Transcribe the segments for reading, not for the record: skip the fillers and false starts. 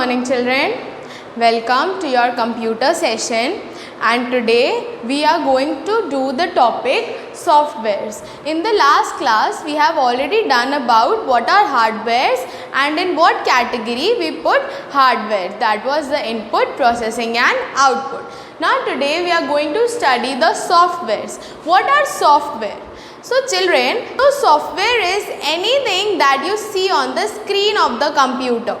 Morning children, welcome to your computer session, and today we are going to do the topic softwares. In the last class we have already done about what are hardwares and in what category we put hardware, that was the input, processing and output. Now today we are going to study the softwares. What are software? So children, software is anything that you see on the screen of the computer.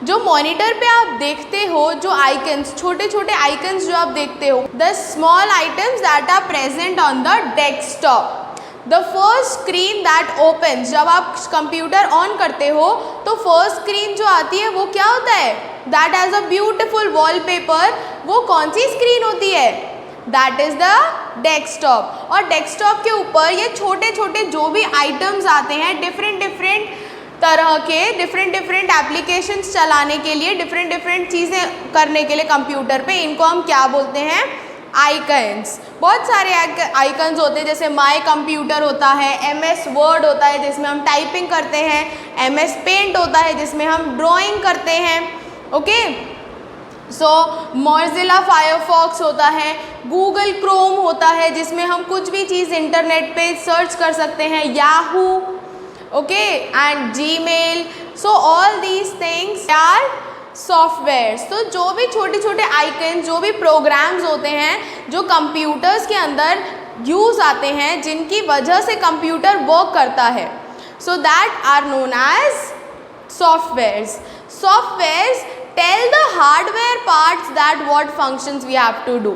जो monitor पे आप देखते हो, जो icons, छोटे छोटे icons जो आप देखते हो, the small items that are present on the desktop, the first screen that opens, जब आप कंप्यूटर ऑन करते हो तो फर्स्ट स्क्रीन जो आती है वो क्या होता है, that has a beautiful wallpaper, वो कौन सी स्क्रीन होती है, दैट इज़ द डेस्कटॉप। और डेस्कटॉप के ऊपर ये छोटे छोटे जो भी आइटम्स आते हैं, डिफरेंट तरह के डिफरेंट एप्लीकेशंस चलाने के लिए, डिफरेंट चीज़ें करने के लिए कंप्यूटर पे, इनको हम क्या बोलते हैं, आइकन्स। बहुत सारे आइकन्स होते हैं, जैसे माय कंप्यूटर होता है, MS वर्ड होता है जिसमें हम टाइपिंग करते हैं, MS पेंट होता है जिसमें हम ड्राइंग करते हैं, ओके। सो मोज़िला फायरफॉक्स होता है, गूगल क्रोम होता है जिसमें हम कुछ भी चीज़ इंटरनेट पे सर्च कर सकते हैं, Yahoo, okay, and Gmail. So all these things are softwares. तो जो भी छोटे छोटे आइकन, जो भी प्रोग्राम्स होते हैं जो कंप्यूटर्स के अंदर यूज़ आते हैं, जिनकी वजह से कंप्यूटर वर्क करता है, so that are known as softwares. Softwares tell the hardware parts that what functions we have to do.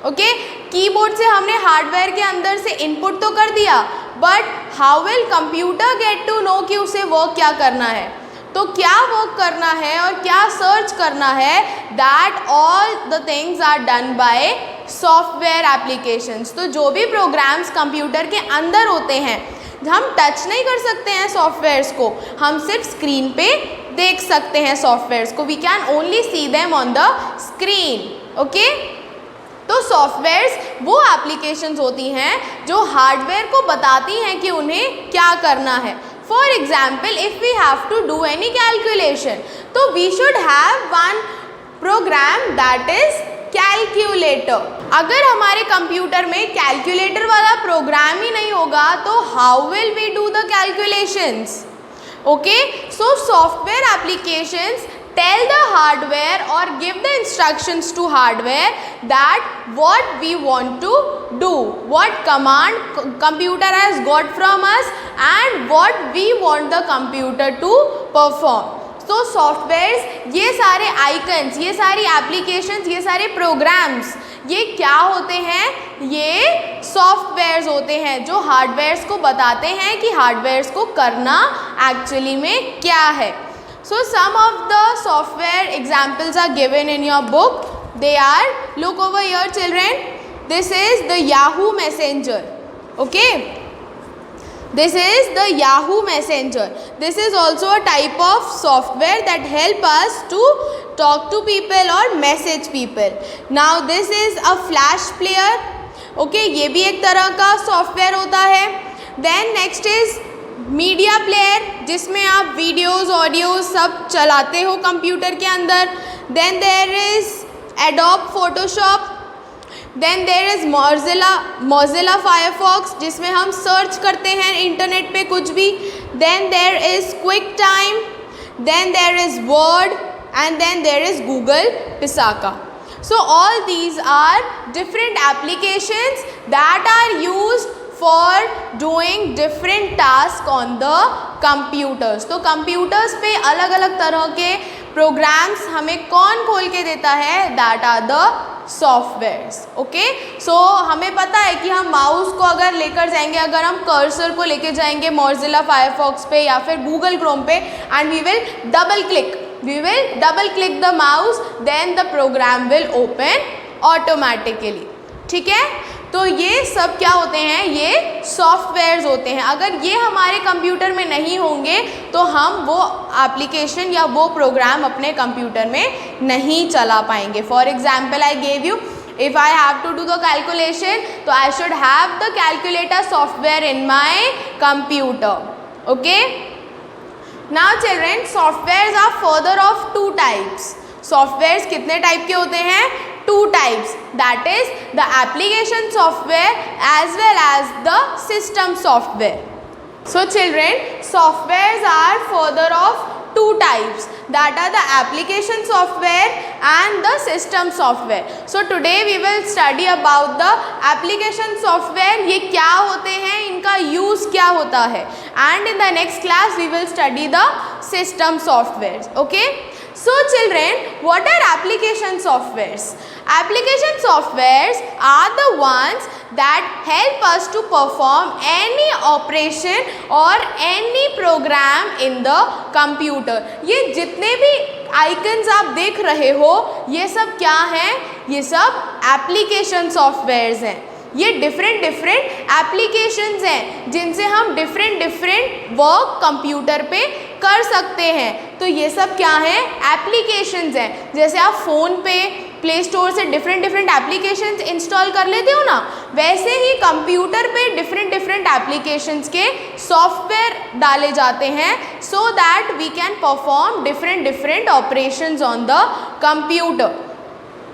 Okay, keyboard से हमने हार्डवेयर के अंदर से इनपुट तो कर दिया, but how will computer get to know कि उसे वर्क क्या करना है, तो क्या वर्क करना है और क्या सर्च करना है, that all the things are done by software applications. तो जो भी प्रोग्राम्स कंप्यूटर के अंदर होते हैं, हम टच नहीं कर सकते हैं सॉफ्टवेयर्स को, हम सिर्फ स्क्रीन पे देख सकते हैं सॉफ्टवेयर्स को, we can only see them on the screen, okay. तो सॉफ्टवेयर्स वो एप्लीकेशंस होती हैं जो हार्डवेयर को बताती हैं कि उन्हें क्या करना है। For example, if we have to do any calculation, तो we should have one program that is calculator. अगर हमारे कंप्यूटर में कैलकुलेटर वाला प्रोग्राम ही नहीं होगा तो how will we do the calculations, okay. So software applications tell the hardware or give the instructions to hardware that what we want to do, what command computer has got from us and what we want the computer to perform. So softwares, ये सारे icons, ये सारी applications, ये सारे programs, ये क्या होते हैं, ये सॉफ्टवेयर्स होते हैं जो हार्डवेयर्स को बताते हैं कि हार्डवेयर्स को करना एक्चुअली में क्या है। So some of the software examples are given in your book. They are, look over here children, this is the Yahoo Messenger, okay. This is the Yahoo Messenger. This is also a type of software that help us to talk to people or message people. Now this is a flash player, okay, ये भी एक तरह का software होता है। Then next is media player, जिसमें आप videos, audios सब चलाते हो कंप्यूटर के अंदर। Then there is Adobe Photoshop, then there is Mozilla Firefox, जिसमें हम सर्च करते हैं इंटरनेट पे कुछ भी। Then there is QuickTime, then there is Word and then there is Google पिसाका. So all these are different applications that are used for doing different tasks on the computers. तो computers पे अलग अलग तरह के programs हमें कौन खोल के देता है, that are the softwares, okay. So हमें पता है कि हम माउस को अगर लेकर जाएंगे, अगर हम कर्सर को लेकर जाएंगे मोज़िला फायरफॉक्स पे या फिर गूगल क्रोम पे, and we will double click the mouse, then the program will open automatically, ठीक है। तो ये सब क्या होते हैं, ये सॉफ्टवेयर्स होते हैं। अगर ये हमारे कंप्यूटर में नहीं होंगे तो हम वो एप्लीकेशन या वो प्रोग्राम अपने कंप्यूटर में नहीं चला पाएंगे। For example, I gave you, if I have to do the calculation, तो I should have the calculator software in my computer, okay. Now children softwares are further of two types. Softwares कितने type के होते हैं? Two types. That is the application software as well as the system software. So children, softwares are further of two types, that are the application software and the system software. So today we will study about the application software. ये क्या होते हैं, इनका use क्या होता है, and in the next class we will study the system softwares. Okay. So children, what are application softwares? Application softwares are the ones that help us to perform any operation or any program in the computer. ये जितने भी icons आप देख रहे हो, ये सब क्या हैं? ये सब एप्लीकेशन सॉफ्टवेयर्स हैं. ये डिफरेंट एप्लीकेशंस हैं जिनसे हम डिफरेंट वर्क कंप्यूटर पे कर सकते हैं. तो ये सब क्या है? एप्लीकेशंस हैं. जैसे आप फ़ोन पे प्ले स्टोर से डिफरेंट एप्लीकेशंस इंस्टॉल कर लेते हो ना, वैसे ही कंप्यूटर पे डिफरेंट एप्लीकेशंस के सॉफ्टवेयर डाले जाते हैं so that we can perform different operations on the computer.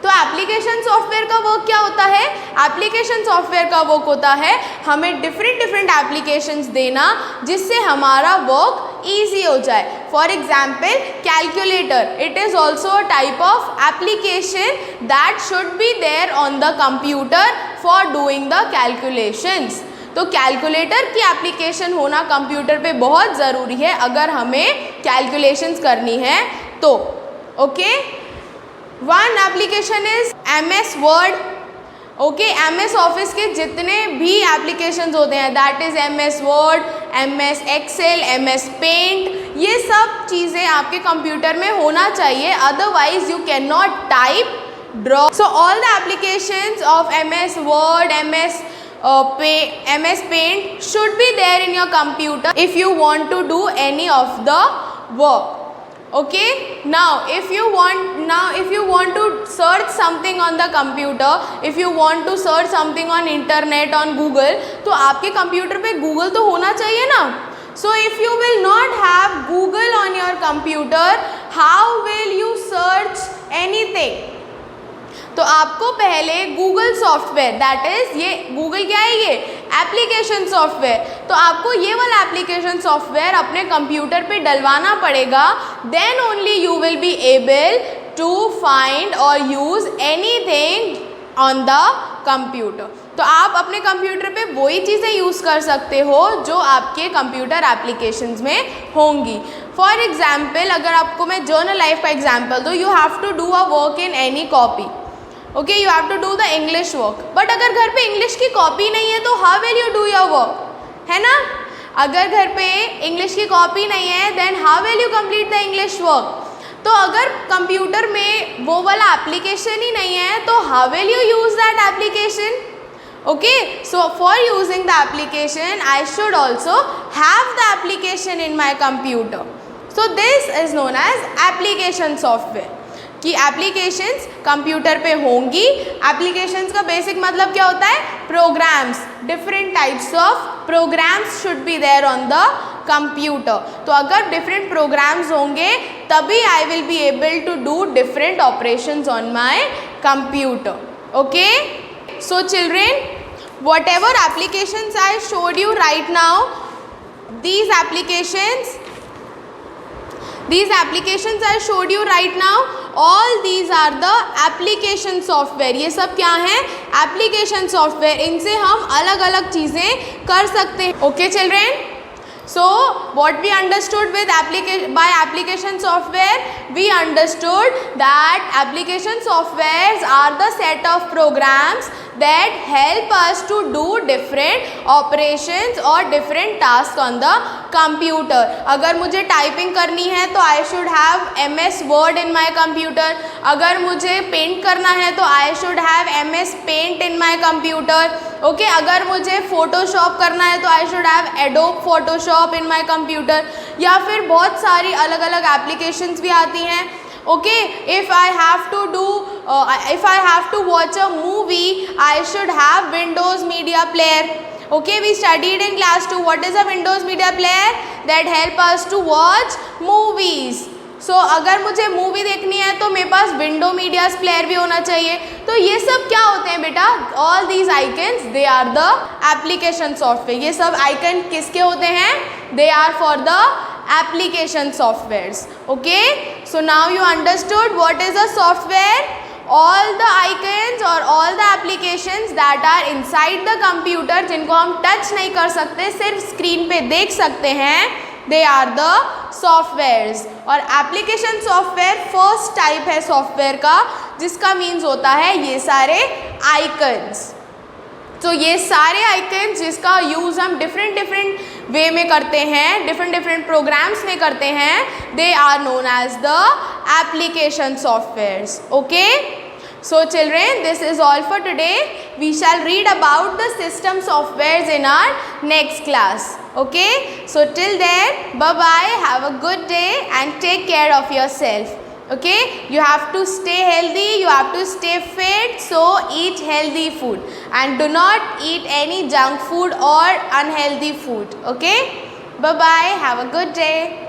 तो एप्लीकेशन सॉफ्टवेयर का वर्क क्या होता है? एप्लीकेशन सॉफ्टवेयर का वर्क होता है हमें डिफरेंट एप्लीकेशंस देना जिससे हमारा वर्क ईजी हो जाए. For example calculator, it is also a type of application that should be there on the computer for doing the calculations. तो कैलकुलेटर की एप्लीकेशन होना कंप्यूटर पे बहुत ज़रूरी है अगर हमें कैलकुलेशंस करनी है तो. Okay. One application is MS word. Okay, MS office के जितने भी एप्लीकेशंस होते हैं, that is MS word, MS excel, MS paint, ये सब चीज़ें आपके कंप्यूटर में होना चाहिए, otherwise you can not type, draw. So all the applications of MS word, MS paint should be there in your computer if you want to do any of the work. Okay, now if you want to search something on the computer, if you want to search something on internet, on Google, तो आपके computer पे Google तो होना चाहिए ना. So if you will not have Google on your computer, how will you search anything? तो आपको पहले गूगल सॉफ्टवेयर, दैट इज़ ये गूगल क्या है? ये एप्लीकेशन सॉफ्टवेयर. तो आपको ये वाला एप्लीकेशन सॉफ्टवेयर अपने कंप्यूटर पे डलवाना पड़ेगा. Then only you will be able to find और use anything on the computer. तो आप अपने कंप्यूटर पे वही चीज़ें यूज़ कर सकते हो जो आपके कंप्यूटर एप्लीकेशंस में होंगी. फॉर एग्जाम्पल, अगर आपको मैं जर्नल लाइफ का एग्जाम्पल दूँ, you have to do a work in any copy. Okay, you have to do the English work. But अगर घर पे इंग्लिश की कॉपी नहीं है तो how will you do your work, है ना? अगर घर पे इंग्लिश की कॉपी नहीं है then how will you complete the English work. तो अगर कंप्यूटर में वो वाला एप्लीकेशन ही नहीं है तो how will you use that application. Okay, so for using the application I should also have the application in my computer. So this is known as application software. कि applications computer पे होंगी. Applications का basic मतलब क्या होता है? Programs. Different types of programs should be there on the computer. तो अगर डिफरेंट प्रोग्राम्स होंगे तभी I will be able to do different operations on my computer. Okay, so children, what ever applications I showed you right now, these applications I showed you right now, all these are the application software. ये सब क्या हैं? Application software. इनसे हम अलग अलग चीज़ें कर सकते हैं. Okay children, so what we understood with application software, we understood that application softwares are the set of programs that help us to do different operations or different tasks on the computer. अगर मुझे typing करनी है तो I should have MS Word in my computer. अगर मुझे paint करना है तो I should have MS Paint in my computer. Okay, अगर मुझे फ़ोटोशॉप करना है तो I should have Adobe Photoshop in my computer. या फिर बहुत सारी अलग अलग एप्लीकेशंस भी आती हैं. Okay, if I have to watch a movie, I should have Windows Media Player. Okay, we studied in class 2 what is a Windows Media Player that help us to watch movies. So अगर मुझे movie देखनी है तो मेरे पास window media player भी होना चाहिए. तो ये सब क्या होते हैं बेटा? All these icons they are the application software. ये सब आइकन किसके होते हैं? They are for the application softwares. Okay, so now you understood what is a software. All the icons or all the applications that are inside the computer जिनको हम touch नहीं कर सकते, सिर्फ स्क्रीन पे देख सकते हैं, they are the softwares. और application software फर्स्ट टाइप है सॉफ्टवेयर का जिसका मीन्स होता है ये सारे icons. तो ये सारे आइकन्स जिसका यूज़ हम डिफरेंट वे में करते हैं, डिफरेंट प्रोग्राम्स में करते हैं, they are known as the application softwares. Okay, so children, this is all for today. We shall read about the system softwares in our next class. Okay, so till then, bye bye, have a good day and take care of yourself. Okay, you have to stay healthy, you have to stay fit, so eat healthy food and do not eat any junk food or unhealthy food. Okay, bye bye, have a good day.